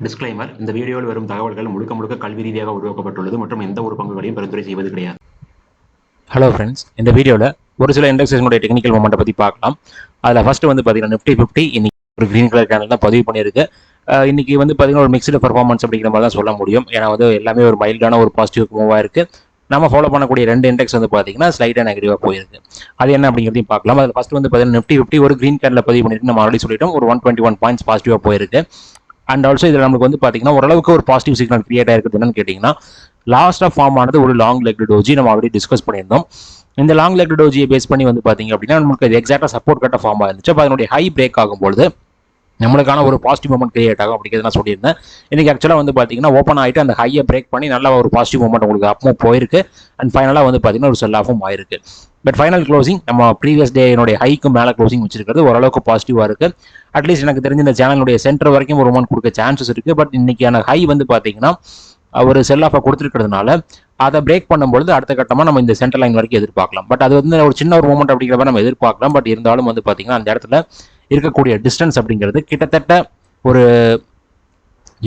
Disclaimer: இந்த வீடியோவில் வரும் தகவல்கள் முழுக்க முழுக்க கல்வி ரீதியாக உருவாக்கப்பட்டுள்ளது மற்றும் எந்த ஒரு பங்குகளையும் பரிந்துரை செய்வது கிடையாது. ஹலோ ஃப்ரெண்ட்ஸ், இந்த வீடியோவில் ஒரு சில இண்டெக்ஸேஷனுடைய டெக்னிக்கல் மொமெண்ட்டை பற்றி பார்க்கலாம். அதில் ஃபர்ஸ்ட் வந்து பார்த்தீங்கன்னா நிஃப்டி 50 இன்னைக்கு ஒரு க்ரீன் கலர் கேண்டில் தான் பதிவு பண்ணியிருக்கு. இன்னைக்கு வந்து பார்த்தீங்கன்னா ஒரு மிக்ஸ்டு பர்ஃபார்மன்ஸ் அப்படிங்கிற மாதிரி தான் சொல்ல முடியும். ஏன்னா வந்து எல்லாமே ஒரு மைல்டான ஒரு பாசிட்டிவ் மூவாக இருக்குது. நம்ம ஃபாலோ பண்ணக்கூடிய ரெண்டு இண்டெக்ஸ் வந்து பார்த்தீங்கன்னா ஸ்லைட்டாக நெகட்டிவாக போயிருக்கு. அது என்ன அப்படிங்கிறதையும் பார்க்கலாம். அதில் ஃபர்ஸ்ட் வந்து பார்த்தீங்கன்னா நிஃப்டி 50 ஒரு க்ரீன் கேண்டில் பதிவு பண்ணியிருக்கு. நம்ம ஆல்ரெடி சொல்லிட்டோம், ஒரு 121 பாயிண்ட்ஸ் பாசிட்டிவாக போயிருக்கு. அண்ட் ஆல்சோ இதில் நமக்கு வந்து பார்த்தீங்கன்னா ஓரளவுக்கு ஒரு பாசிட்டிவ் சிக்னல் கிரியேட் ஆயிருக்குது. என்னன்னு கேட்டிங்கன்னா, லாஸ்ட்டாக ஃபார்ம் ஆனது ஒரு லாங் லெக் டோஜி. நம்ம ஆல்ரெடி டிஸ்கஸ் பண்ணியிருந்தோம். இந்த லாங் லெக் டோஜியை பேஸ் பண்ணி வந்து பார்த்தீங்க அப்படின்னா நமக்கு இது எக்ஸாக்டாக சப்போர்ட் கட்ட ஃபார்ம் ஆயிருந்துச்சு. அப்போ அதனுடைய ஹை பிரேக் ஆகும்போது நம்மளுக்கான ஒரு பாசிட்டிவ் மூமெண்ட் கிரியேட் ஆகும் அப்படிங்கிறது நான் சொல்லியிருந்தேன். இன்னைக்கு ஆக்சுவலாக வந்து பார்த்தீங்கன்னா ஓப்பன் ஆகிட்டு அந்த ஹையை பிரேக் பண்ணி நல்ல ஒரு பாசிட்டிவ் மூமெண்ட் உங்களுக்கு அப்பவும் போயிருக்கு. அண்ட் ஃபைனலாக வந்து பார்த்தீங்கன்னா ஒரு செல் ஆஃபும் ஆயிருக்கு. பட் ஃபைனல் க்ளோசிங் நம்ம ப்ரீவியஸ் டேனுடைய ஹைக்கு மேலே க்ளோசிங் வச்சிருக்கிறது ஓரளவுக்கு பாசிட்டிவாக இருக்குது. அட்லீஸ்ட் எனக்கு தெரிஞ்ச இந்த சேனலுடைய சென்டர் வரைக்கும் ஒரு மூமெண்ட் கொடுக்க சான்சஸ் இருக்குது. பட் இன்னைக்கான ஹை வந்து பார்த்தீங்கன்னா ஒரு செல் ஆஃபை கொடுத்துருக்கிறதுனால அதை பிரேக் பண்ணும்பொழுது அடுத்த கட்டமாக நம்ம இந்த சென்டர் லைன் வரைக்கும் எதிர்பார்க்கலாம். பட் அது வந்து ஒரு சின்ன ஒரு மூமெண்ட் அப்படிங்கிற மாதிரி நம்ம எதிர்பார்க்கலாம். பட் இருந்தாலும் வந்து பார்த்தீங்கன்னா அந்த இடத்துல இருக்கக்கூடிய டிஸ்டன்ஸ் அப்படிங்கிறது கிட்டத்தட்ட ஒரு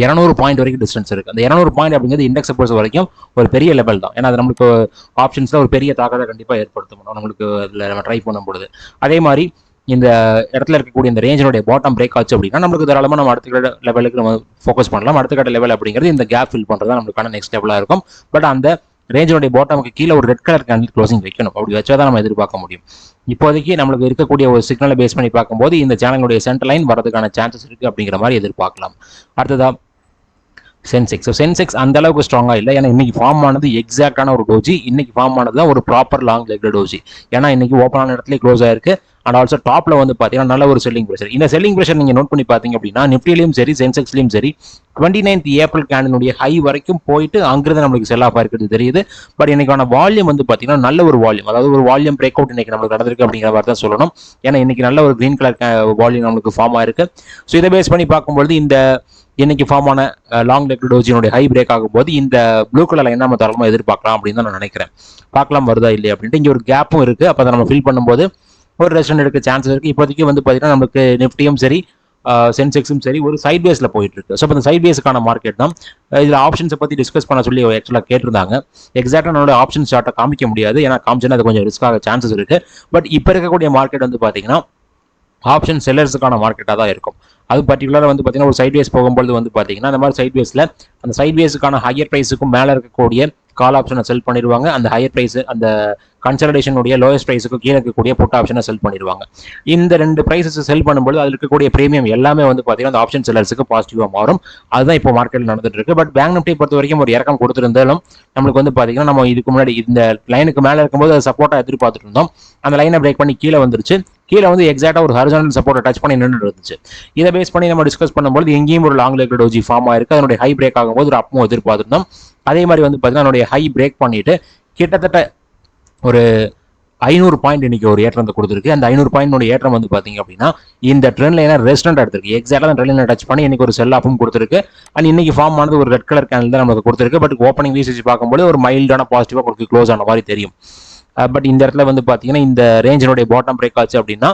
200 பாயிண்ட் வரைக்கும் டிஸ்டன்ஸ் இருக்குது. அந்த 200 பாயிண்ட் அப்படிங்கிறது இண்டெக்ஸை பொறுத்த வரைக்கும் ஒரு பெரிய லெவல் தான். ஏன்னா அது நம்மளுக்கு ஆப்ஷன்ஸில் ஒரு பெரிய தாக்கத்தை கண்டிப்பாக ஏற்படுத்தும் நம்மளுக்கு அதில் நம்ம ட்ரை பண்ணும்பொழுது. அதே மாதிரி இந்த இடத்துல இருக்கக்கூடிய இந்த ரேஞ்சினுடைய பாட்டம் பிரேக் ஆச்சு அப்படின்னா நம்மளுக்கு தாராளமாக நம்ம அடுத்த கட்ட லெவலுக்கு நம்ம ஃபோக்கஸ் பண்ணலாம். அடுத்த கட்ட லெவல் அப்படிங்கிறது இந்த கேப் ஃபில் பண்ணுறது தான் நம்மளுக்கான நெக்ஸ்ட் லெவலாக இருக்கும். பட் அந்த ரேஞ்சினுடைய பாட்டமுக்கு கீழே ஒரு ரெட் கலர் கேண்டில் க்ளோசிங் வைக்கணும். அப்படி வச்சா தான் நம்ம எதிர்பார்க்க முடியும். இப்போதைக்கு நம்மளுக்கு இருக்கக்கூடிய ஒரு சிக்னலை பேஸ் பண்ணி பார்க்கும்போது இந்த சேனலுடைய சென்டர் லைன் வரதுக்கான சான்சஸ் இருக்குது அப்படிங்கிற மாதிரி எதிர்பார்க்கலாம். அடுத்ததாக சென்செக்ஸ். ஸோ சென்செக்ஸ் அந்த அளவுக்கு ஸ்ட்ராங்காக இல்லை. ஏன்னா இன்னைக்கு ஃபார்ம் ஆனது எக்ஸாக்டான ஒரு டோஜி. இன்னைக்கு ஃபார்ம் ஆனது தான் ஒரு ப்ராப்பர் லாங் லெக் டோஜி. ஏன்னா இன்னைக்கு ஓப்பனான இடத்துல க்ளோஸ் ஆயிருக்கு. அண்ட் ஆல்சோ டாப்ல வந்து பார்த்தீங்கன்னா நல்ல ஒரு செல்லிங் ப்ரெஷர். இந்த செல்லிங் ப்ரெஷர் நீங்கள் நோட் பண்ணி பார்த்தீங்க அப்படின்னா நிஃப்டிலையும் சரி சென்செக்ஸ்லையும் சரி 29th ஏப்ரல் கேண்டினுடைய ஹை வரைக்கும் போயிட்டு அங்கிருந்து நம்மளுக்கு செல் ஆஃப் ஆயிருக்கிறது தெரியுது. பட் இன்னைக்கான வால்யூம் வந்து பார்த்தீங்கன்னா நல்ல ஒரு வால்யூம், அதாவது ஒரு வால்யூம் பிரேக் அவுட் இன்னைக்கு நம்மளுக்கு நடந்திருக்கு அப்படிங்கிற மாதிரி தான் சொல்லணும். ஏன்னா இன்னைக்கு நல்ல ஒரு கிரீன் கலர் வால்யூம் நம்மளுக்கு ஃபார்ம் ஆயிருக்கு. ஸோ இதை பேஸ் பண்ணி பார்க்கும்போது இந்த இன்னைக்கு ஃபார்ம் ஆன லாங் லெக் டோஜினுடைய ஹை பிரேக் ஆகும்போது இந்த ப்ளூ கலர்ல என்ன நம்ம தரமா எதிர்பார்க்கலாம் அப்படின்னு தான் நான் நினைக்கிறேன். பார்க்கலாம் வருதா இல்லையா அப்படின்ட்டு. இங்கே ஒரு கேப்பும் இருக்கு. அப்போ அதை நம்ம ஃபில் பண்ணும்போது ஒரு ரெஸ்டன் எடுக்க சான்சஸ் இருக்கு. இப்போதைக்கு வந்து பார்த்தீங்கன்னா நமக்கு நிஃப்டியும் சரி சென்செக்ஸும் சரி ஒரு சைட் பேஸ்ல போயிட்டு இருக்கு. ஸோ இந்த சைட் பேஸுக்கான மார்க்கெட் தான். இதில் ஆப்ஷன்ஸை பற்றி டிஸ்கஸ் பண்ண சொல்லி ஆக்சுவலாக கேட்டிருந்தாங்க. எக்ஸாக்டாக நம்மளோட ஆப்ஷன் சார்ட்டை காமிக்க முடியாது. ஏன்னா காமிச்சுன்னா அது கொஞ்சம் ரிஸ்க் ஆக சான்சஸ் இருக்கு. பட் இப்போ இருக்கக்கூடிய மார்க்கெட் வந்து பார்த்தீங்கன்னா ஆப்ஷன் செல்லர்ஸுக்கான மார்க்கெட்டாக தான் இருக்கும். அது பர்டிகுலராக வந்து பார்த்தீங்கன்னா ஒரு சைட் வேஸ் போகும்போது வந்து பார்த்தீங்கன்னா அந்த மாதிரி சைட் வேஸில் அந்த சைட் வேஸுக்கான ஹையர் ப்ரைஸுக்கும் மேலே இருக்கக்கூடிய கால் ஆப்ஷனை செல் பண்ணிடுவாங்க. அந்த ஹையர் ப்ரைஸ் அந்த கன்சல்டேஷனுடைய லோயஸ்ட் ப்ரைஸுக்கு கீழே இருக்கக்கூடிய புட் ஆப்ஷனை செல் பண்ணிடுவாங்க. இந்த ரெண்டு ப்ரைஸஸ் செல் பண்ணும்போது அதில் இருக்கக்கூடிய ப்ரீமியம் எல்லாமே வந்து பார்த்தீங்கன்னா அந்த ஆப்ஷன் செல்லர்ஸுக்கு பாசிட்டிவாக மாறும். அதுதான் இப்போ மார்க்கெட்டில் நடந்துட்டு இருக்கு. பட் பேங்க் நிஃப்டி பொறுத்த வரைக்கும் ஒரு இறக்கம் கொடுத்துருந்தாலும் நம்மளுக்கு வந்து பார்த்தீங்கன்னா நம்ம இதுக்கு முன்னாடி இந்த லைனுக்கு மேலே இருக்கும்போது அது சப்போர்ட்டாக எதிர்பார்த்துட்டு இருந்தோம். அந்த லைனை பிரேக் பண்ணி கீழே வந்துருச்சு. கீழே வந்து எக்ஸாக்டாக ஒரு ஹாரிசான்டல் சப்போர்ட்டை டச் பண்ணி நின்று இருந்துச்சு. இதை பேஸ் பண்ணி நம்ம டிஸ்கஸ் பண்ணும்போது எங்கேயும் ஒரு லாங் லெக் டோஜி ஃபார்ம் ஆயிருக்கு. அதனுடைய ஹை பிரேக் ஆகும்போது ஒரு அப்பமும் எதிர்பார்த்துருந்தோம். அதே மாதிரி வந்து பார்த்தீங்கன்னா அதனுடைய ஹை பிரேக் பண்ணிட்டு கிட்டத்தட்ட ஒரு 500 பாயிண்ட் இன்னைக்கு ஒரு ஏற்றத்தை கொடுத்துருக்கு. அந்த 500 பாயிண்ட் ஏற்றம் வந்து பார்த்தீங்க அப்படின்னா இந்த ட்ரெண்ட் லைனை ரெஸ்டன்ட் எடுத்திருக்கு. எக்ஸாக்டாக அந்த ட்ரெண்ட் லைனை டச் பண்ணி இன்னைக்கு ஒரு செல் ஆஃபும் கொடுத்துருக்கு. அண்ட் இன்னைக்கு ஃபார்ம் ஆனது ஒரு ரெட் கலர் கேண்டில் தான் நமக்கு கொடுத்துருக்கு. பட் ஓப்பனிங் வீசிச்சு பார்க்கும்போது ஒரு மைல்டான பாசிட்டிவாக கொடுத்து க்ளோஸ் ஆன மாதிரி தெரியும். பட் இந்த இடத்துல வந்து பார்த்தீங்கன்னா இந்த ரேஞ்சினுடைய பாட்டம் பிரேக் ஆச்சு அப்படின்னா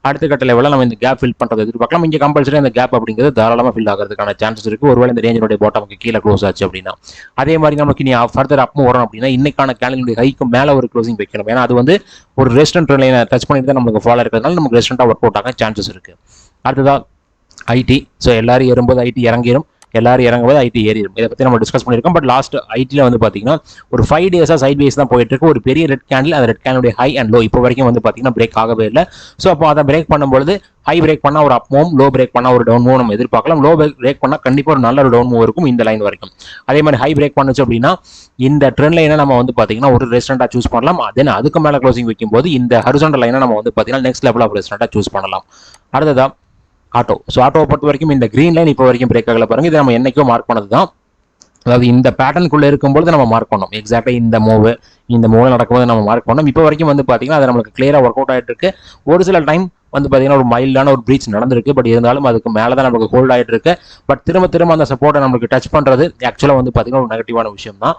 அடுத்த கட்ட லெவலில் நம்ம இந்த கேப் ஃபில் பண்ணுறது எதிர்பார்க்கலாம். இங்கே கம்பல்சரி அந்த கேப் அப்படிங்கிறது தாராளமாக ஃபில் ஆகிறதுக்கான சான்சஸ் இருக்குது. ஒருவேளை இந்த ரேஞ்சினுடைய பாட்டமுக்கு கீழே க்ளோஸ் ஆச்சு அப்படின்னா. அதே மாதிரி நமக்கு நீ ஃபர்தர் அப்பும் வரும் அப்படின்னா இன்னைக்கான கேண்டிலுடைய ஹைக்கு மேலே ஒரு க்ளோசிங் வைக்கணும். ஏன்னா அது வந்து ஒரு ரெஸ்டன்ட் லைனை டச் பண்ணிட்டு தான் நமக்கு ஃபாலோ இருக்கிறதுனால நமக்கு ரெஸ்டன்ட்டாக ஒர்க் அவுட் ஆக சான்சஸ் இருக்குது. அடுத்ததாக ஐடி. ஸோ எல்லாரும் ஏறும்போது ஐடி இறங்கிடும், எல்லாரும் இறங்கும்போது ஐடி ஏறிடும். இதை பற்றி நம்ம டிஸ்கஸ் பண்ணியிருக்கோம். பட் லாஸ்ட் ஐடியில் வந்து பார்த்தீங்கன்னா ஒரு 5 டேஸாக சைட் வேஸ் தான் போயிட்டு இருக்கு. ஒரு பெரிய ரெட் கேண்டில், அந்த ரெட் கேண்டிலுடைய ஹை அண்ட் லோ இப்போ வரைக்கும் வந்து பார்த்தீங்கன்னா பிரேக் ஆகவே இல்லை. ஸோ அப்போ அதை பிரேக் பண்ணும்போது ஹை பிரேக் பண்ணால் ஒரு அப் மூவ், லோ பிரேக் பண்ணால் ஒரு டவுன் மூவ் நம்ம எதிர்பார்க்கலாம். லோ பிரேக் பண்ணால் கண்டிப்பாக ஒரு நல்ல ஒரு டவுன் மூவ் இருக்கும் இந்த லைன் வரைக்கும். அதே மாதிரி ஹை பிரேக் பண்ணுச்சு அப்படின்னா இந்த ட்ரெண்ட் லைனை நம்ம வந்து பார்த்தீங்கன்னா ஒரு ரெஸ்டன்ட்டாக சூஸ் பண்ணலாம். தென் அதுக்கு மேலே க்ளோசிங் வைக்கும்போது இந்த ஹரிசான்டல் லைனை நம்ம வந்து பார்த்தீங்கன்னா நெக்ஸ்ட் லெவல் ஆஃப் ரெஸ்டன்ட்டாக சூஸ் பண்ணலாம். அடுத்ததான் ஆட்டோ. ஸோ ஆட்டோவை பொறுத்த வரைக்கும் இந்த கிரீன் லைன் இப்போ வரைக்கும் பிரேக் ஆகல பாருங்க. இதை நம்ம என்னைக்கோ மார்க் பண்ணது தான். அதாவது இந்த பேட்டர்னுக்குள்ளே இருக்கும்போது நம்ம மார்க் பண்ணோம். எக்ஸாக்டாக இந்த மூவ் நடக்கும்போது நம்ம மார்க் பண்ணோம். இப்போ வரைக்கும் வந்து பார்த்தீங்கன்னா அது நமக்கு கிளியராக ஒர்க் அவுட் ஆகிட்டு இருக்கு. ஒரு சில டைம் வந்து பார்த்தீங்கன்னா ஒரு மைல்டான ஒரு பிரீச் நடந்திருக்கு. பட் இருந்தாலும் அதுக்கு மேலே தான் நமக்கு ஹோல்ட் ஆகிட்டு இருக்கு. பட் திரும்ப அந்த சப்போர்ட்டை நம்மளுக்கு டச் பண்ணுறது ஆக்சுவலாக வந்து பார்த்தீங்கன்னா ஒரு நெகட்டிவான விஷயம் தான்.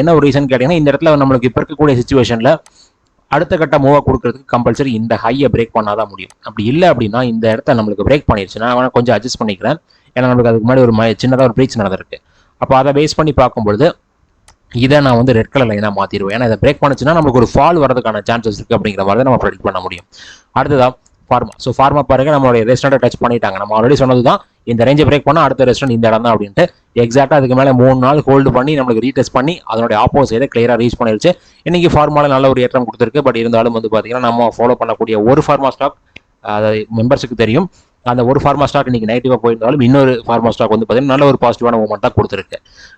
என்ன ஒரு ரீசன் கேட்டிங்கன்னா இந்த இடத்துல நம்மளுக்கு இப்போ இருக்கக்கூடிய சுச்சுவேஷனில் அடுத்த கட்ட மூவாக கொடுக்கறதுக்கு கம்பல்சரி இந்த ஹையை பிரேக் பண்ணாதான் முடியும். அப்படி இல்லை அப்படின்னா இந்த இடத்த நம்மளுக்கு பிரேக் பண்ணிடுச்சுன்னா கொஞ்சம் அட்ஜஸ்ட் பண்ணிக்கிறேன். ஏன்னா நமக்கு அதுக்கு முன்னாடி ஒரு சின்னதாக ஒரு பிரீச் நடந்திருக்கு. அப்போ அதை பேஸ் பண்ணி பார்க்கும்பொழுது இதை நான் வந்து ரெட் கலர் லைனாக மாற்றிடுவேன். ஏன்னா இதை பிரேக் பண்ணுச்சுன்னா நமக்கு ஒரு ஃபால் வரதுக்கான சான்சஸ் இருக்குது அப்படிங்கிற மாதிரி தான் நம்ம ப்ரெடிக்ட் பண்ண முடியும். அடுத்ததான் ஃபார்மா. ஸோ ஃபார்மா பாருங்க, நம்மளுடைய ரெஸ்டாரண்ட்டை டச் பண்ணிட்டாங்க. நம்ம ஆல்ரெடி சொன்னது தான் இந்த ரேஞ்சை பிரேக் பண்ணால் அடுத்த ரெஸ்டாரண்ட் இந்த இடம் தான் அப்படின்ட்டு. எக்ஸாக்டாக அதுக்கு மேலே 3 நாள் ஹோல்டு பண்ணி நம்மளுக்கு ரீடெஸ்ட் பண்ணி அதனுடைய ஆப்போசிட்டை கிளியராக ரீச் பண்ணிருச்சு. இன்னைக்கு ஃபார்மாவில் நல்ல ஒரு ஏற்றம் கொடுத்துருக்கு. பட் இருந்தாலும் வந்து பார்த்தீங்கன்னா நம்ம ஃபாலோ பண்ணக்கூடிய ஒரு ஃபார்மா ஸ்டாக் அதாவது மெம்பர்ஸுக்கு தெரியும். அந்த ஒரு ஃபார்மா ஸ்டாக் இன்னைக்கு நெகட்டிவாக போயிருந்தாலும் இன்னொரு ஃபார்மா ஸ்டாக் வந்து பார்த்தீங்கன்னா நல்ல ஒரு பாசிட்டிவான மூவ்மெண்ட் தான் கொடுத்துருக்கு.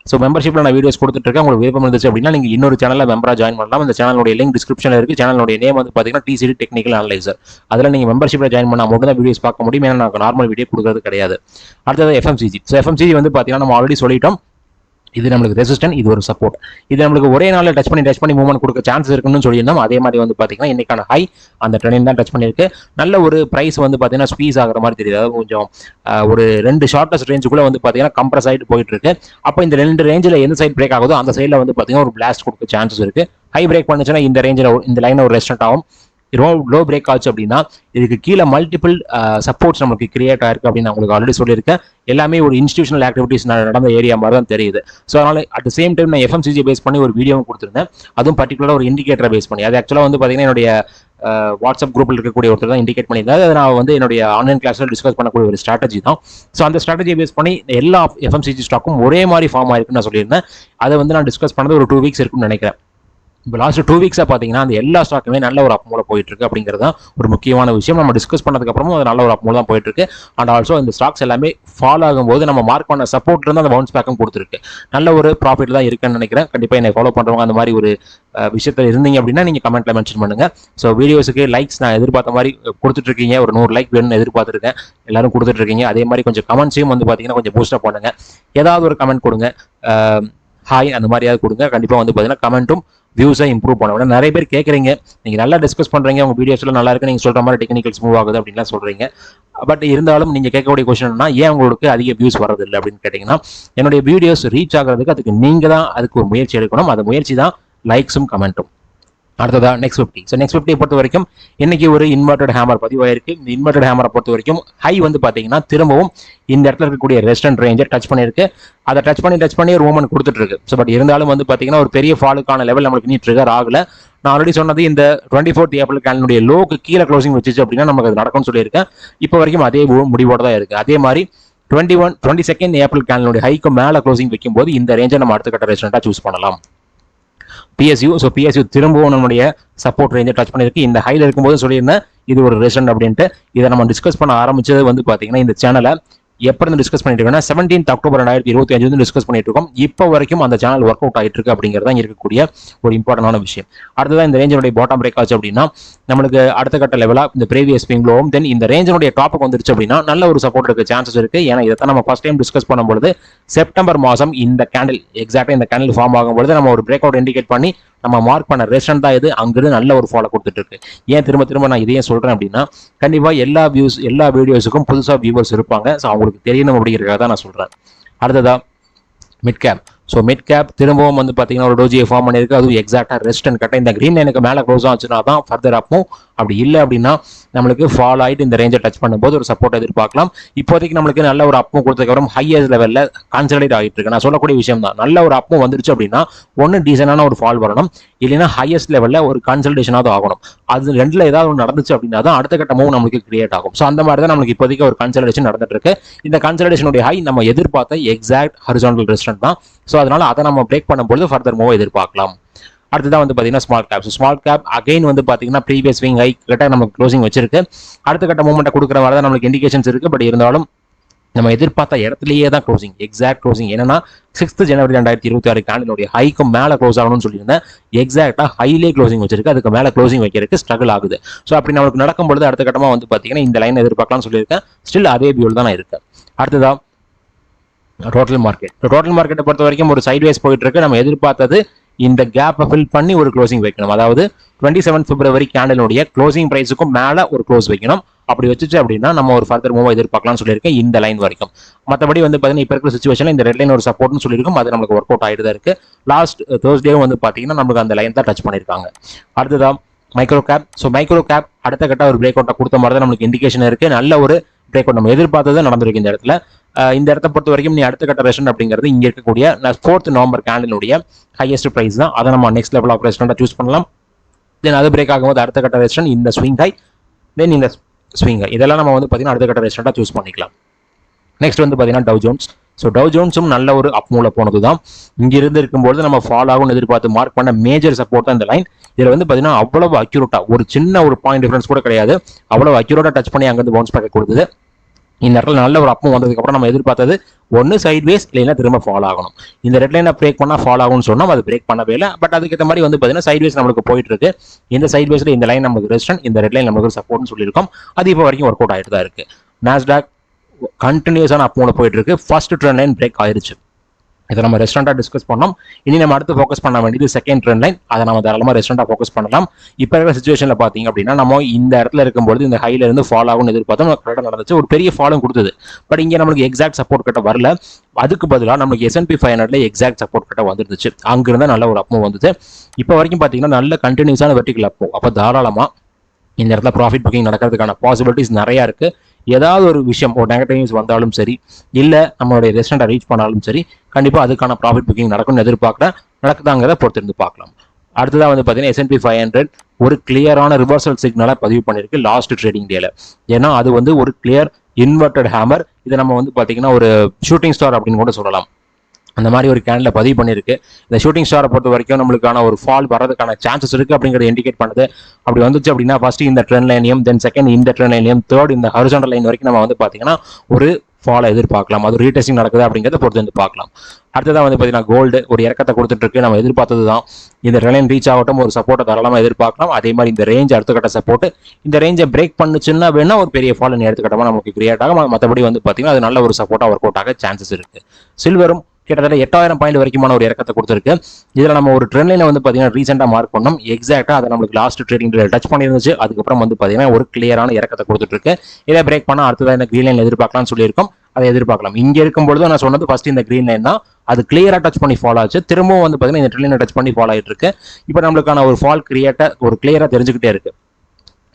ஸோ மெம்பர்ஷிப்பில் நான் வீடியோஸ் கொடுத்துருக்கேன். உங்களுக்கு விருப்பம் இருந்துச்சு அப்படின்னா நீங்கள் இன்னொரு சேனலில் மெம்பராக ஜாயின் பண்ணலாம். இந்த சேனலுடைய லிங்க் டிஸ்கிரிப்ஷனில் இருக்குது. சேனலுடைய நேம் வந்து பார்த்தீங்கன்னா TCD டெக்னிக்கல் அனலைசர். அதில் நீங்கள் மெம்பர்ஷிப்பில் ஜாயின் பண்ணால் மட்டும் தான் வீடியோஸ் பார்க்க முடியும். ஏன்னா நான் நார்மல் வீடியோ கொடுக்குறது கிடையாது. அடுத்தது FMCG. ஸோ FMCG வந்து பார்த்தீங்கன்னா நம்ம ஆல்ரெடி சொல்லிட்டோம், இது நம்மளுக்கு ரெசிஸ்டன்ட், இது ஒரு சப்போர்ட். இது நம்மளுக்கு ஒரே நாளில் டச் பண்ணி மூவ்மெண்ட் கொடுக்க சான்ஸ் இருக்குன்னு சொல்லியிருந்தோம். அதே மாதிரி வந்து பார்த்தீங்கன்னா இன்னைக்கான ஹை அந்த ட்ரெண்ட் தான் டச் பண்ணியிருக்கு. நல்ல ஒரு பிரைஸ் வந்து பார்த்தீங்கன்னா ஸ்பீஸ் ஆகிற மாதிரி தெரியுது. அதாவது கொஞ்சம் ஒரு 2 ஷார்ட்டஸ்ட் ரேஞ்சுக்குள்ள வந்து பார்த்தீங்கன்னா கம்ப்ரஸ் ஆகிட்டு போயிட்டு இருக்கு. அப்போ இந்த 2 ரேஞ்சில் எந்த சைட் பிரேக் ஆகுதோ அந்த சைடில் வந்து பார்த்தீங்கன்னா ஒரு பிளாஸ்ட் கொடுக்க சான்சஸ் இருக்கு. ஹை பிரேக் பண்ணுச்சுன்னா இந்த ரேஞ்சில் இந்த லைனில் ஒரு ரெஸ்டன்ட் ஆகும். லோ பிரேக் ஆச்சு அப்படின்னா இதுக்கு கீழே மல்டிபிள் சப்போர்ட்ஸ் நமக்கு கிரியேட் ஆயிருக்கு அப்படின்னு நான் உங்களுக்கு ஆல்ரெடி சொல்லியிருக்கேன். எல்லாமே ஒரு இன்ஸ்டிடியூஷனல் ஆக்டிவிட்டிஸ் நடந்த ஏரியா மாதிரி தான் தெரியுது. ஸோ அதனால அட் த சேம் டைம் நான் FMCG பேஸ் பண்ணி ஒரு வீடியோவும் கொடுத்துருந்தேன். அதுவும் பர்டிகுலராக ஒரு இண்டிகேட்டரை பேஸ் பண்ணி. அது ஆக்சுவலாக வந்து பார்த்தீங்கன்னா என்னுடைய வாட்ஸ்அப் குரூப்பில் இருக்கக்கூடிய ஒருத்தர் தான் இண்டிகேட் பண்ணியிருந்தாரு. அதை நான் வந்து என்னுடைய ஆன்லைன் கிளாஸில் டிஸ்கஸ் பண்ணக்கூடிய ஒரு ஸ்ட்ராட்டஜி தான். ஸோ அந்த ஸ்ட்ராட்டஜியை பேஸ் பண்ணி எல்லா FMCG ஸ்டாக்கும் ஒரே மாதிரி ஃபார்ம் ஆயிருக்குன்னு நான் சொல்லியிருந்தேன். அதை வந்து நான் டிஸ்கஸ் பண்ணது ஒரு 2 வீக்ஸ் இருக்குன்னு நினைக்கிறேன். இப்போ லாஸ்ட் 2 வீக்ஸாக பார்த்தீங்கன்னா அந்த எல்லா ஸ்டாக்குமே நல்ல ஒரு அப்மூல போயிட்டு இருக்கு அப்படிங்கிறது தான் ஒரு முக்கியமான விஷயம். நம்ம டிஸ்கஸ் பண்ணதுக்கு அப்புறமும் அது நல்ல ஒரு அப்மூல தான் போயிட்டு இருக்கு. அண்ட் ஆல்சோ இந்த ஸ்டாக்ஸ் எல்லாமே ஃபாலோ ஆகும்போது நம்ம மார்க் பண்ண சப்போர்ட் இருந்து அந்த பவுன்ஸ் பேக்கும் கொடுத்துருக்கு. நல்ல ஒரு ப்ராஃபிட் தான் இருக்குன்னு நினைக்கிறேன். கண்டிப்பாக என்னை ஃபாலோ பண்ணுறவங்க அந்த மாதிரி ஒரு விஷயத்தில் இருந்தீங்க அப்படின்னா நீங்கள் கமெண்ட்ல மென்ஷன் பண்ணுங்க. ஸோ வீடியோஸுக்கு லைக்ஸ் நான் எதிர்பார்த்த மாதிரி கொடுத்துட்டு இருக்கீங்க. ஒரு 100 லைக் வேணும்னு எதிர்பார்த்துருக்கேன். எல்லாரும் கொடுத்துட்டு இருக்கீங்க. அதே மாதிரி கொஞ்சம் கமெண்ட்ஸையும் வந்து பார்த்தீங்கன்னா கொஞ்சம் பூஸ்டப் பண்ணுங்க. ஏதாவது ஒரு கமெண்ட் கொடுங்க, ஹாய் அந்த மாதிரியாவது கொடுங்க. கண்டிப்பாக வந்து பார்த்தீங்கன்னா கமெண்ட்டும் வியூஸை இம்ப்ரூவ் பண்ண. நிறைய பேர் கேட்குறீங்க, நீங்கள் நல்லா டிஸ்கஸ் பண்ணுறீங்க, உங்கள் வீடியோஸ்லாம் நல்லா இருக்கு, நீங்கள் சொல்கிற மாதிரி டெக்னிக்கல்ஸ் மூவ் ஆகுது அப்படின்லாம் சொல்கிறீங்க. பட் இருந்தாலும் நீங்கள் கேட்கக்கூடிய கொஸ்டின்னா ஏன் உங்களுக்கு அதிக வியூஸ் வரதில்லை அப்படின்னு கேட்டிங்கன்னா, என்னுடைய வீடியோஸ் ரீச் ஆகிறதுக்கு அதுக்கு நீங்கள் தான் அதுக்கு ஒரு முயற்சி எடுக்கணும். அந்த முயற்சி தான் லைக்ஸும் கமெண்ட்டும். அடுத்ததா நெக்ஸ்ட் 50. ஸோ நெக்ஸ்ட் 50 பொறுத்த வரைக்கும் இன்னைக்கு ஒரு இன்வெர்டட் ஹேமர் பதிவாயிருக்கு. இந்த இன்வெர்டட் ஹேமரை பொறுத்த வரைக்கும் ஹை வந்து பார்த்தீங்கன்னா திரும்பவும் இந்த இடத்துல இருக்கக்கூடிய ரெசிஸ்டன்ட் ரேஞ்சை டச் பண்ணியிருக்கு. அதை டச் பண்ணி ஒரு மூவ்மெண்ட் கொடுத்துட்டு இருக்கு. ஸோ பட் இருந்தாலும் வந்து பார்த்தீங்கன்னா ஒரு பெரிய ஃபாலுக்கான லெவல் நம்மளுக்கு இன்னும் ட்ரிகர் ஆகல. நான் ஆல்ரெடி சொன்னது இந்த 24th ஏப்ரல் கேலண்டருடைய லோக்கு கீழே க்ளோசிங் வச்சுச்சு அப்படின்னா நமக்கு அது நடக்கும்னு சொல்லியிருக்கேன். இப்போ வரைக்கும் அதே முடிவோட தான் இருக்கு. அதே மாதிரி 22nd ஏப்ரல் கேலண்டருடைய ஹைக்கு மேலே க்ளோசிங் வைக்கும்போது இந்த ரேஞ்சை நம்ம அடுத்த கட்ட ரெசிஸ்டன்ட்டாக சூஸ் பண்ணலாம். PSU. ஸோ PSU திரும்பவும் நம்மளுடைய சப்போர்ட் ரேஞ்சை டச் பண்ணியிருக்கு. இந்த ஹைல இருக்கும்போது சொல்லியிருந்தேன் இது ஒரு ரெசிஸ்டன்ட் அப்படின்ட்டு. இதை நம்ம டிஸ்கஸ் பண்ண ஆரம்பிச்சது வந்து பார்த்தீங்கன்னா இந்த சேனலை எப்போ இருந்து டிஸ்கஸ் பண்ணிட்டு இருக்கோம்னா 17th அக்டோபர் 2025 வந்து டிஸ்கஸ் பண்ணிட்டு இருக்கோம். இப்போ வரைக்கும் அந்த சேனல் ஒர்க் அவுட் ஆகிட்டு இருக்கு அப்படிங்கிறதா இருக்கக்கூடிய ஒரு இம்பார்ட்டன்டான விஷயம். அடுத்ததான் இந்த ரேஞ்சனுடைய பாட்டம் பிரேக் ஆச்சு அப்படின்னா நம்மளுக்கு அடுத்த கட்ட லெவலாக இந்த ப்ரீவியஸ் ஸ்விங்லோவும் தென் இந்த ரேஞ்சனுடைய டாப்புக்கு வந்துருச்சு அப்படின்னா நல்ல ஒரு சப்போர்ட் இருக்க சான்சஸ் இருக்கு. ஏன்னா இதை நம்ம ஃபர்ஸ்ட் டைம் டிஸ்கஸ் பண்ணும்போது செப்டம்பர் மாதம் இந்த கேண்டில் எக்ஸாக்டாக இந்த கேண்டில் ஃபார்ம் ஆகும்போது நம்ம ஒரு பிரேக் அவுட் இண்டிகேட் பண்ணி நம்ம மார்க் பண்ண ரெசிஸ்டன்ட் தான் இது. அங்கிருந்து நல்ல ஒரு ஃபாலோ கொடுத்துட்டு இருக்கு. ஏன் திரும்ப நான் இதையே சொல்றேன் அப்படின்னா கண்டிப்பாக எல்லா வீடியோஸுக்கும் புதுசாக வியூவர்ஸ் இருப்பாங்க. ஸோ அவங்களுக்கு தெரியணும் அப்படிங்கிறதுக்காக தான் நான் சொல்றேன். அடுத்ததா mid cap. So mid cap திரும்பவும் வந்து பார்த்தீங்கன்னா ஒரு டோஜியை ஃபார்ம் பண்ணியிருக்கு. அதுவும் எக்ஸாக்டாக ரெசிஸ்டன்ட் கட்ட இந்த கிரீன் லைனுக்கு மேலே க்ளோஸ் ஆச்சுன்னா தான் ஃபர்தர் அப்பும். அப்படி இல்லை அப்படின்னா நம்மளுக்கு ஃபால் ஆகிட்டு இந்த ரேஞ்சை டச் பண்ணும்போது ஒரு சப்போர்ட் எதிர்பார்க்கலாம். இப்போதைக்கு நம்மளுக்கு நல்ல ஒரு அப்பும் கொடுத்ததுக்கப்புறம் ஹையஸ்ட் லெவலில் கான்சன்ட்ரேட் ஆகிட்டு இருக்கு. நான் சொல்லக்கூடிய விஷயம் தான், நல்ல ஒரு அப்பும் வந்துருச்சு அப்படின்னா ஒன்று டீசென்டான ஒரு ஃபால் வரணும், இல்லைன்னா ஹையஸ்ட் லெவலில் ஒரு கன்சல்டேஷனாவது ஆகணும். அது ரெண்டில் ஏதாவது ஒன்று நடந்துச்சு அப்படின்னா தான் அடுத்த கட்ட மூவ் நம்மளுக்கு கிரியேட் ஆகும். ஸோ அந்த மாதிரி தான் நம்மளுக்கு இப்போதைக்கு ஒரு கன்சல்டேஷன் நடந்துட்டு இருக்கு. இந்த கன்சல்டேஷனுடைய ஹை நம்ம எதிர்பார்த்த எக்ஸாக்ட் ஹரிசாண்டல் ரெசிஸ்டன்ட் தான். ஸோ அதனால அதை நம்ம பிரேக் பண்ணும்போது ஃபர்தர் மூவ் எதிர்பார்க்கலாம். அடுத்ததான் வந்து பார்த்தீங்கன்னா small cap. Small cap again வந்து பார்த்தீங்கன்னா ப்ரீவியஸ் ஸ்விங் ஹை கிட்ட நமக்கு க்ளோசிங் வச்சிருக்கு. அடுத்த கட்ட மூவ்மெண்ட்டை கொடுக்குற மாதிரி தான் நம்மளுக்கு இண்டிகேஷன்ஸ் இருக்கு. பட் இருந்தாலும் நம்ம எதிர்பார்த்த இடத்துலயே தான் க்ளோசிங், எக்ஸாக்ட் க்ளோசிங். என்னன்னா 6th ஜனவரி 2026 கேண்டிலுடைய ஹைக்கும் மேலே க்ளோஸ் ஆகணும்னு சொல்லியிருந்தேன். எக்ஸாக்டாக ஹைலே க்ளோசிங் வச்சிருக்கு. அதுக்கு மேலே க்ளோசிங் வைக்கிறதுக்கு ஸ்ட்ரகிள் ஆகுது. ஸோ அப்படி நம்மளுக்கு நடக்கும்பொழுது அடுத்த கட்டமாக வந்து பார்த்தீங்கன்னா இந்த லைன் எதிர்பார்க்கலாம்னு சொல்லியிருக்கேன். ஸ்டில் அதே வியூவில் தான் நான் இருக்கேன். அடுத்ததான் டோட்டல் மார்க்கெட். டோட்டல் மார்க்கெட்டை பொறுத்த வரைக்கும் ஒரு சைட்வேஸ் போயிட்டு இருக்கு. நம்ம எதிர்பார்த்தது இந்த கேப்பை ஃபில் பண்ணி ஒரு க்ளோசிங் வைக்கணும். அதாவது 27 பிப்ரவரி கேண்டலுடைய க்ளோசிங் பிரைஸுக்கும் மேலே ஒரு க்ளோஸ் வைக்கணும். அப்படி வச்சுச்சு அப்படின்னா நம்ம ஒரு ஃபர்தர் மூவ் எதிர்பார்க்கலாம்னு சொல்லியிருக்கேன் இந்த லைன் வரைக்கும். மற்றபடி வந்து பார்த்தீங்கன்னா இப்போ இருக்கிற சுச்சுவேஷனில் இந்த ரெட் லைன் ஒரு சப்போர்ட்னு சொல்லியிருக்கும். அது நமக்கு ஒர்க் அவுட் ஆகிட்டு தான் இருக்கு. லாஸ்ட் தேர்ஸ்டேவும் வந்து பார்த்தீங்கன்னா நமக்கு அந்த லைன் தான் டச் பண்ணியிருக்காங்க. அடுத்ததான் micro gap. So micro gap அடுத்த கட்ட ஒரு பிரேக் அவுட்டை கொடுத்த மாதிரி தான் நமக்கு இண்டிகேஷன் இருக்கு. நல்ல ஒரு பிரேக் அவுட் நம்ம எதிர்பார்த்தது நடந்திருக்கு இந்த இடத்துல. இந்த இடத்த பொறுத்த வரைக்கும் நீ அடுத்த கட்ட ரெஸ்டன் அப்படிங்கிறது இங்க இருக்கக்கூடிய 4th நவம்பர் கேண்டிலுடைய ஹையஸ்ட் பிரைஸ் தான். அதை நம்ம நெக்ஸ்ட் லெவல் ஆஃப் ரெஸ்டன்டா சூஸ் பண்ணலாம். தென் அது பிரேக் ஆகும்போது அடுத்த கட்ட ரெஸ்டன் இந்த ஸ்விங் ஹை, தென் இந்த ஸ்விங் ஹை, இதெல்லாம் நம்ம வந்து பார்த்தீங்கன்னா அடுத்த கட்ட ரெஸ்டன்டா சூஸ் பண்ணிக்கலாம். நெக்ஸ்ட் வந்து பார்த்தீங்கன்னா டவ் ஜோன்ஸ். ஸோ டவ் ஜோன்ஸும் நல்ல ஒரு அப் மூல போனது தான். இங்கிருந்து இருக்கும்போது நம்ம ஃபால் ஆகும்னு எதிர்பார்த்து மார்க் பண்ண மேஜர் சப்போர்ட் தான் இந்த லைன். இதில் வந்து பார்த்தீங்கன்னா அவ்வளவு அக்யூரேட்டா ஒரு சின்ன ஒரு பாயிண்ட் டிஃபரன்ஸ் கூட கிடையாது, அவ்வளவு அக்யூரேட்டா டச் பண்ணி அங்கேருந்து பவுன்ஸ் பேக் கொடுத்தது. இந்த இடத்துல நல்ல ஒரு அப்பும் வந்ததுக்கப்புறம் நம்ம எதிர்பார்த்தது ஒன்று சைட்வேஸ் இல்லைன்னா திரும்ப ஃபால் ஆகணும். இந்த ரெட் லைனை பிரேக் பண்ணால் ஃபால் ஆகும்னு சொன்னோம், அது பிரேக் பண்ணவே இல்லை. பட் அதுக்கேற்ற மாதிரி வந்து பார்த்தீங்கன்னா சைட்வேஸ் நம்மளுக்கு போயிட்டு இருக்கு. இந்த சைட்வேஸில் இந்த லைன் நமக்கு ரெசிஸ்டன்ட், இந்த ரெட் லைன் நமக்கு சப்போர்ட்னு சொல்லியிருக்கோம். அது இப்போ வரைக்கும் ஒர்க் அவுட் ஆகிட்டு தான் இருக்கு. நாஸ்டாக் கண்டினியூஸான அப் மூல போயிட்டு இருக்கு. ஃபர்ஸ்ட் ட்ரெண்ட் லைன் பிரேக் ஆயிருச்சு, இதை நம்ம ரெஸ்டாரண்டாக டிஸ்கஸ் பண்ணோம். இனி நம்ம அடுத்து ஃபோக்கஸ் பண்ண வேண்டியது செகண்ட் ட்ரெண்ட் லைன். அதை நம்ம தாராளமாக ரெஸ்டாரண்டாக ஃபோக்கஸ் பண்ணலாம். இப்போ இருக்கிற சுச்சுவேஷனில் பார்த்தீங்க அப்படின்னா நம்ம இந்த இடத்துல இருக்கும்போது இந்த ஹைல இருந்து ஃபால் ஆகும்னு எதிர்பார்த்தோம், நமக்கு கரெக்டாக நடந்துச்சு, ஒரு பெரிய ஃபாலும் கொடுத்தது. பட் இங்கே நம்மளுக்கு எக்ஸாக்ட் சப்போர்ட் கிட்ட வரல. அதுக்கு பதிலாக நமக்கு S&P 500 எக்ஸாக்ட் சப்போர்ட் கிட்ட வந்துருந்துச்சு. அங்கிருந்தா நல்ல ஒரு அப்பும் வந்துச்சு. இப்போ வரைக்கும் பார்த்தீங்கன்னா நல்ல கண்டினியூஸான வெர்டிகல் அப்பும். அப்போ தாராளமாக இந்த இடத்துல ப்ராஃபிட் புக்கிங் நடக்கிறதுக்கான பாசிபிலிட்டிஸ் நிறையா இருக்கு. ஏதாவது ஒரு விஷயம் ஒரு நெகட்டிவ் நியூஸ் வந்தாலும் சரி, இல்லை நம்மளுடைய ரெஸ்டாரண்ட்டை ரீச் பண்ணாலும் சரி, கண்டிப்பாக அதுக்கான ப்ராஃபிட் புக்கிங் நடக்கும்னு எதிர்பார்க்குறேன். நடக்குதாங்கிறத பொறுத்திருந்து பார்க்கலாம். அடுத்ததாக வந்து பார்த்தீங்கன்னா S&P 500 ஒரு கிளியரான ரிவர்சல் சிக்னலை பதிவு பண்ணியிருக்கு லாஸ்ட் ட்ரேடிங் டேல. ஏன்னா அது வந்து ஒரு கிளியர் இன்வெர்டட் ஹேமர். இதை நம்ம வந்து பார்த்தீங்கன்னா ஒரு ஷூட்டிங் ஸ்டார் அப்படின்னு கூட சொல்லலாம். அந்த மாதிரி ஒரு கேண்டில் பதிவு பண்ணியிருக்கு. இந்த ஷூட்டிங் ஸ்டாரை பொறுத்த வரைக்கும் நம்மளுக்கான ஒரு ஃபால் வரதுக்கான சான்சஸ் இருக்குது அப்படிங்கிறத இண்டிகேட் பண்ணுது. அப்படி வந்துச்சு அப்படின்னா ஃபர்ஸ்ட் இந்த ட்ரெண்ட் லைனையும், தென் செகண்ட் இந்த ட்ரெண்ட் லைனையும், தேர்ட் இந்த ஹரிசாண்டல் லைன் வரைக்கும் நம்ம வந்து பார்த்தீங்கன்னா ஒரு ஃபாலை எதிர்பார்க்கலாம். அது ரீடெஸ்டிங் நடக்குது அப்படிங்கிறத பொறுத்து வந்து பார்க்கலாம். அடுத்ததான் வந்து பார்த்தீங்கன்னா கோல்டு ஒரு இறக்கத்தை கொடுத்துட்டு இருக்கு. நம்ம எதிர்பார்த்தது தான். இந்த லைன் ரீச் ஆகட்டும், ஒரு சப்போர்ட்டை தாராளமாக எதிர்பார்க்கலாம். அதே மாதிரி இந்த ரேஞ்ச் அடுத்த கட்ட சப்போர்ட், இந்த ரேஞ்சை பிரேக் பண்ணுச்சுன்னா வேணா ஒரு பெரிய ஃபால் அடுத்த கட்டமாக நமக்கு கிரியேட் ஆகும். மற்றபடி வந்து பார்த்தீங்கன்னா அது நல்ல ஒரு சப்போர்ட்டாக ஒர்க் அவுட் ஆக சான்சஸ் இருக்கு. சில்வரும் கிட்டத்தட்ட 8000 பாயிண்ட் வரைக்குமான ஒரு இறக்கத்தை கொடுத்துருக்கு. இதில் நம்ம ஒரு ட்ரெண்ட் லைனை வந்து பார்த்தீங்கன்னா ரீசெண்டாக மார்க் பண்ணோம். எக்ஸாக்டாக அதை நம்மளுக்கு லாஸ்ட் ட்ரேடிங் டச் பண்ணிருந்துச்சு. அதுக்கப்புறம் வந்து பார்த்தீங்கன்னா ஒரு கிளியரான இறக்கத்தை கொடுத்துட்டு இருக்கு. இதை பிரேக் பண்ணால் அடுத்ததாக இந்த கிரீன் லைன் எதிர்பார்க்கலாம்னு சொல்லியிருக்கோம். அதை எதிர்பார்க்கலாம். இங்கே இருக்கும்பொழுது நான் சொன்னது ஃபர்ஸ்ட் இந்த கிரீன் லைன் தான், அது கிளியராக டச் பண்ணி ஃபால் ஆச்சு. திரும்பவும் வந்து பார்த்தீங்கன்னா இந்த ட்ரெண்ட் லைனை டச் பண்ணி ஃபால் ஆகிட்டு இருக்கு. இப்போ நம்மளுக்கான ஒரு ஃபால் கிரியேட்டர் ஒரு கிளியராக தெரிஞ்சுக்கிட்டே இருக்கு.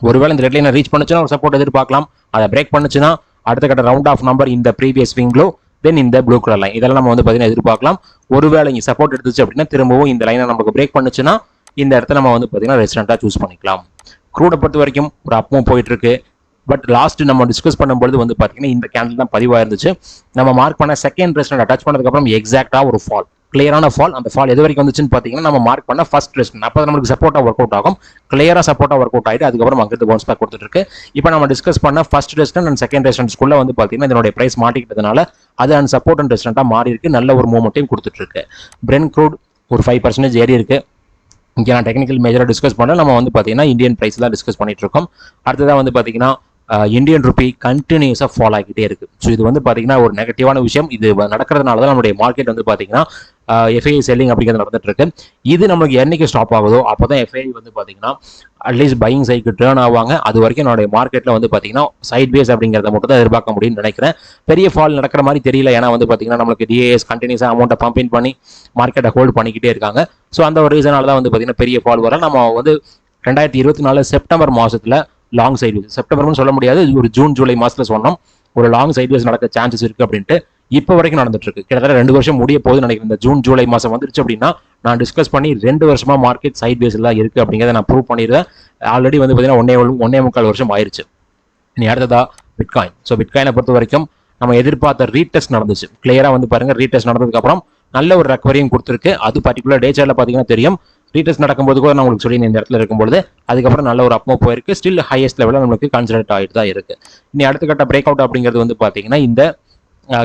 ஒருவேளை இந்த ரெட் லைனை ரீச் பண்ணுச்சுன்னா ஒரு சப்போர்ட் எதிர்பார்க்கலாம். அதை பிரேக் பண்ணுச்சுன்னா அடுத்த கட்ட ரவுண்ட் ஆஃப் நம்பர் இந்த ப்ரீவியஸ் ஸ்விங்லோ, தென் இந்த ப்ளூ கலர் லைன், இதெல்லாம் நம்ம வந்து பார்த்தீங்கன்னா எதிர்பார்க்கலாம். ஒருவேளை இங்கே சப்போர்ட் எடுத்துச்சு அப்படின்னா திரும்பவும் இந்த லைனை நமக்கு பிரேக் பண்ணுச்சுன்னா இந்த இடத்த நம்ம வந்து பார்த்தீங்கன்னா ரெஸ்டாரண்டாக சூஸ் பண்ணிக்கலாம். க்ரூடை பொறுத்த வரைக்கும் ஒரு அப்பும் போயிட்டு இருக்கு. பட் லாஸ்ட் நம்ம டிஸ்கஸ் பண்ணும்போது வந்து பார்த்தீங்கன்னா இந்த கேண்டில் தான் பதிவாக இருந்துச்சு. நம்ம மார்க் பண்ண செகண்ட் ரெஸ்டாரண்ட் அட்டாச் பண்ணதுக்கப்புறம் எக்ஸாக்டாக ஒரு ஃபால், கிளியரான ஃபால். அந்த ஃபால் எது வரைக்கும் வந்துச்சுன்னு பார்த்தீங்கன்னா நம்ம மார்க் பண்ண ஃபர்ஸ்ட் ரெஸ்டாரண்ட், அப்போ நமக்கு சப்போர்ட்டாக ஒர்க் அவுட் ஆகும். கிளியராக சப்போர்ட்டாக ஒர்க் அவுட் ஆகிட்டு அதுக்கப்புறம் அங்கிருந்து பவுன்ஸ் பேக் கொடுத்துட்டு இருக்கு. இப்போ நம்ம டிஸ்கஸ் பண்ண ஃபர்ஸ்ட் ரெஸ்டாரண்ட் அண்ட் செகண்ட் ரெஸ்டாரண்ட்ஸ்குள்ள வந்து பார்த்தீங்கன்னா இதனுடைய பிரைஸ் மாட்டிக்கிட்டதுனால அது அண்ட் சப்போர்ட் அண்ட் ரெஸ்டாரண்டாக மாறி இருக்கு. நல்ல ஒரு மூவ்மெண்ட்டையும் கொடுத்துட்டு இருக்கு. பிரெண்ட் க்ரூட் ஒரு 5% ஏறி இருக்கு. இங்கே நான் டெக்னிக்கல் மேஜராக டிஸ்கஸ் பண்ண நம்ம வந்து பார்த்தீங்கன்னா இந்தியன் பிரைஸ் தான் டிஸ்கஸ் பண்ணிட்டு இருக்கோம். அடுத்ததாக வந்து பார்த்தீங்கன்னா இந்தியன் ருபி கண்டினியூஸாக ஃபாலோ ஆகிட்டே இருக்கு. ஸோ இது வந்து பார்த்தீங்கன்னா ஒரு நெகட்டிவான விஷயம். இது நடக்கிறதுனால தான் நம்மளுடைய மார்க்கெட் வந்து பார்த்தீங்கன்னா எஃப்ஐஐ செல்லிங் அப்படிங்கிறது நடந்துட்டு இருக்கு. இது நம்மளுக்கு என்னைக்கு ஸ்டாப் ஆகுதோ அப்போ தான் எஃப்ஐஐ வந்து பார்த்தீங்கன்னா அட்லீஸ்ட் பையிங் சைக்கு டேர்ன் ஆவாங்க. அது வரைக்கும் என்னுடைய மார்க்கெட்டில் வந்து பார்த்தீங்கன்னா சைட் பேஸ் அப்படிங்கிறத மட்டும் தான் எதிர்பார்க்க முடியும்னு நினைக்கிறேன். பெரிய ஃபால் நடக்கிற மாதிரி தெரியல. ஏன்னா வந்து பார்த்தீங்கன்னா நம்மளுக்கு டிஏஎஸ் கண்டினியூஸாக அமௌண்ட்டை பம்பிங் பண்ணி மார்க்கெட்டை ஹோல்ட் பண்ணிக்கிட்டே இருக்காங்க. ஸோ அந்த ஒரு ரீசனால தான் வந்து பார்த்தீங்கன்னா பெரிய ஃபால் வர நம்ம வந்து 2024 செப்டம்பர் மாதத்தில் லாங் சைட்வேஸ், செப்டம்பர்னு சொல்ல முடியாது, ஒரு ஜூன் ஜூலை மாதத்தில் சொன்னோம் ஒரு லாங் சைட்வேஸ் நடக்க சான்சஸ் இருக்கு அப்படின்ட்டு. இப்போ வரைக்கும் நடந்துட்டு இருக்கு. கிட்டத்தட்ட 2 வருஷம் முடிய போகுது நினைக்கிறேன். இந்த ஜூன் ஜூலை மாதம் வந்துருச்சு அப்படின்னா நான் டிஸ்கஸ் பண்ணி 2 வருஷமா மார்க்கெட் சைட் பேஸ்ல தான் இருக்கு அப்படிங்கிறத நான் ப்ரூவ் பண்ணிடுறேன். ஆல்ரெடி வந்து பார்த்தீங்கன்னா 1.25 வருஷம் ஆயிருச்சு. இனி அடுத்ததா பிட்காயின். ஸோ பிட்காயினை பொறுத்த வரைக்கும் நம்ம எதிர்பார்த்த ரீடெஸ்ட் நடந்துச்சு. கிளியரா வந்து பாருங்க, ரீடெஸ்ட் நடந்ததுக்கு அப்புறம் நல்ல ஒரு ரெக்கவரியும் கொடுத்துருக்கு. அது பர்டிகுலர் டே சார்ட்ல பார்த்தீங்கன்னா தெரியும். ரீடெஸ்ட் நடக்கும்போது கூட நான் உங்களுக்கு சொல்லி இந்த இடத்துல இருக்கும்போது அதுக்கப்புறம் நல்ல ஒரு அப்மோ போயிருக்கு. ஸ்டில் ஹையஸ்ட் லெவலில் நமக்கு கன்சிடர் ஆகிட்டு தான் இருக்கு. இனி அடுத்த கட்ட பிரேக் அவுட் அப்படிங்கிறது வந்து பார்த்தீங்கன்னா இந்த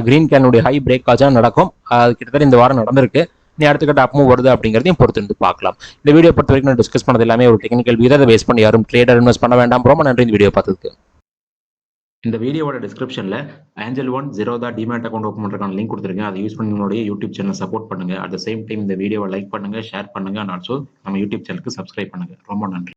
கிரீன் கேனுடைய ஹை பிரேக் ஆச்சா நடக்கும். அது கிட்டத்தட்ட இந்த வாரம் நடந்திருக்கு. நீ அடுத்த கட்ட அப்மூவ் வருது அப்படிங்கிறதையும் பொறுத்து இருந்து பார்க்கலாம். இந்த வீடியோ பொறுத்த வரைக்கும் நான் டிஸ்கஸ் பண்ணது எல்லாமே ஒரு டெக்னிக்கல் வியூ. அதை பேஸ் பண்ணி யாரும் ட்ரேடர் இன்வெஸ்ட் பண்ண வேண்டாம். ரொம்ப நன்றி இந்த வீடியோ பார்த்ததுக்கு. இந்த வீடியோவோட டிஸ்கிரிப்ஷன்ல Angel One Zerodha demat account open பண்றதுக்கான லிங்க் கொடுத்துருக்கேன். அதை யூஸ் பண்ணி உங்களுடைய யூடியூப் சேனல் சப்போர்ட் பண்ணுங்க. அட் த சேம் டைம் இந்த வீடியோவை லைக் பண்ணுங்க, ஷேர் பண்ணுங்க, அண்ட் ஆல்சோ நம்ம யூடியூப் சேனலுக்கு சப்ஸ்கிரைப் பண்ணுங்க. ரொம்ப நன்றி.